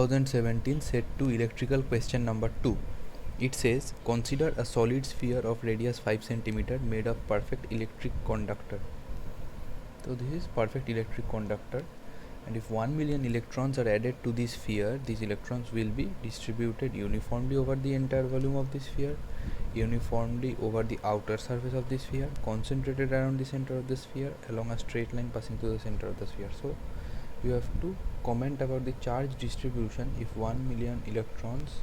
2017 set 2 electrical question number 2. It says consider a solid sphere of radius 5 cm made of perfect electric conductor. So this is perfect electric conductor, and if 1 million electrons are added to this sphere, these electrons will be distributed uniformly over the entire volume of this sphere, uniformly over the outer surface of the sphere, concentrated around the center of the sphere along a straight line passing through the center of the sphere. So you have to comment about the charge distribution if 1 million electrons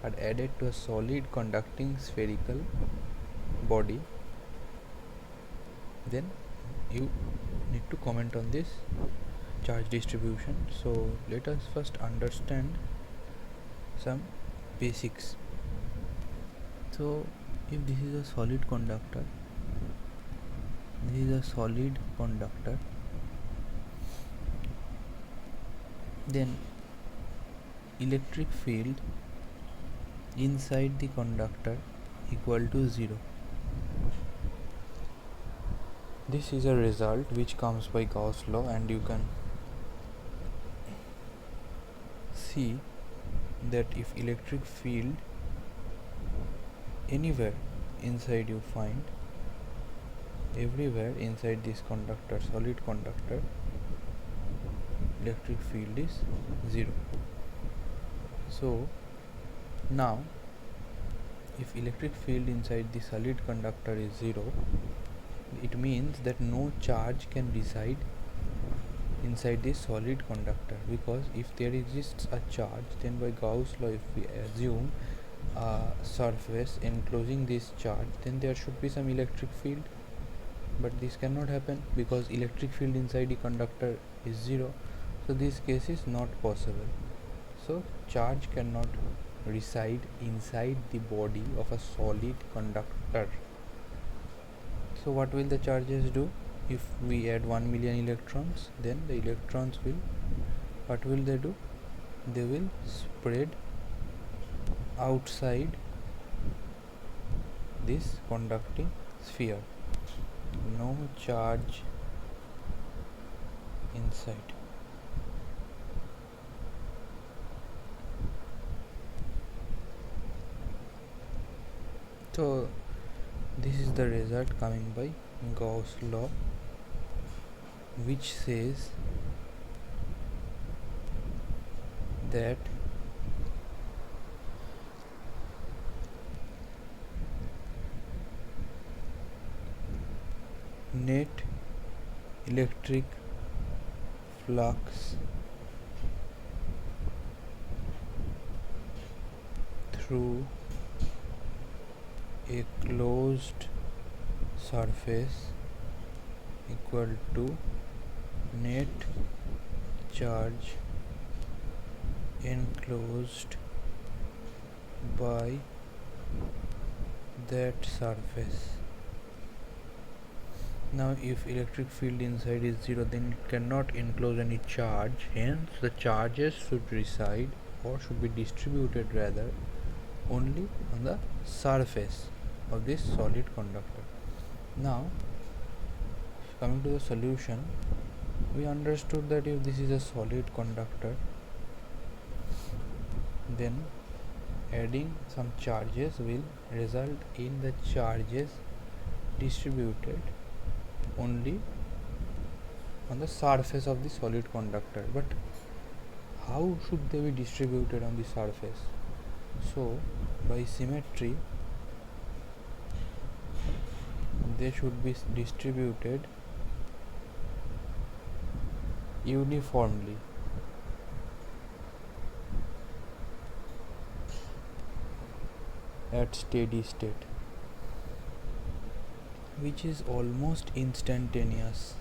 are added to a solid conducting spherical body. Then you need to comment on this charge distribution. So let us first understand some basics. So if this is a solid conductor, then electric field inside the conductor equal to 0. This is a result which comes by Gauss law, and you can see that if electric field anywhere inside you find, everywhere inside this conductor, solid conductor, electric field is 0. So now if electric field inside the solid conductor is 0, it means that no charge can reside inside this solid conductor, because if there exists a charge, then by Gauss law, if we assume a surface enclosing this charge, then there should be some electric field, but this cannot happen because electric field inside the conductor is 0. So this case is not possible. So charge cannot reside inside the body of a solid conductor. So what will the charges do? If we add 1 million electrons, then the electrons will, what will they do? They will spread outside this conducting sphere. No charge inside. So this is the result coming by Gauss law, which says that net electric flux through a closed surface equal to net charge enclosed by that surface. Now if electric field inside is 0, then it cannot enclose any charge, hence the charges should reside, or should be distributed rather, only on the surface of this solid conductor. Now coming to the solution, we understood that if this is a solid conductor, then adding some charges will result in the charges distributed only on the surface of the solid conductor. But how should they be distributed on the surface? So by symmetry, they should be distributed uniformly. At steady state, which is almost instantaneous.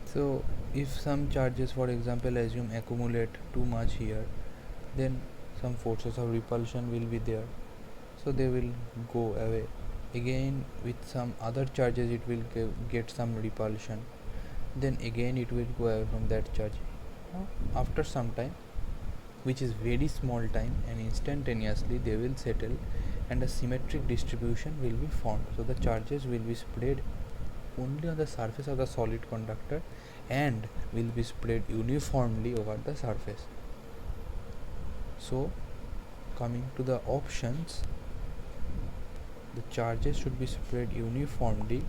So if some charges, for example, assume accumulate too much here, then some forces of repulsion will be there, so they will go away. Again with some other charges it will get some repulsion, then again it will go away from that charge. After some time, which is very small time, and instantaneously they will settle and a symmetric distribution will be formed. So the charges will be spread only on the surface of the solid conductor and will be spread uniformly over the surface. So coming to the options, the charges should be spread uniformly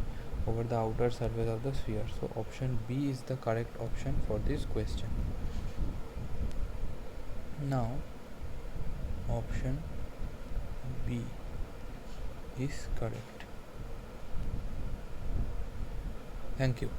over the outer surface of the sphere. So option B is the correct option for this question. Now option B is correct. Thank you.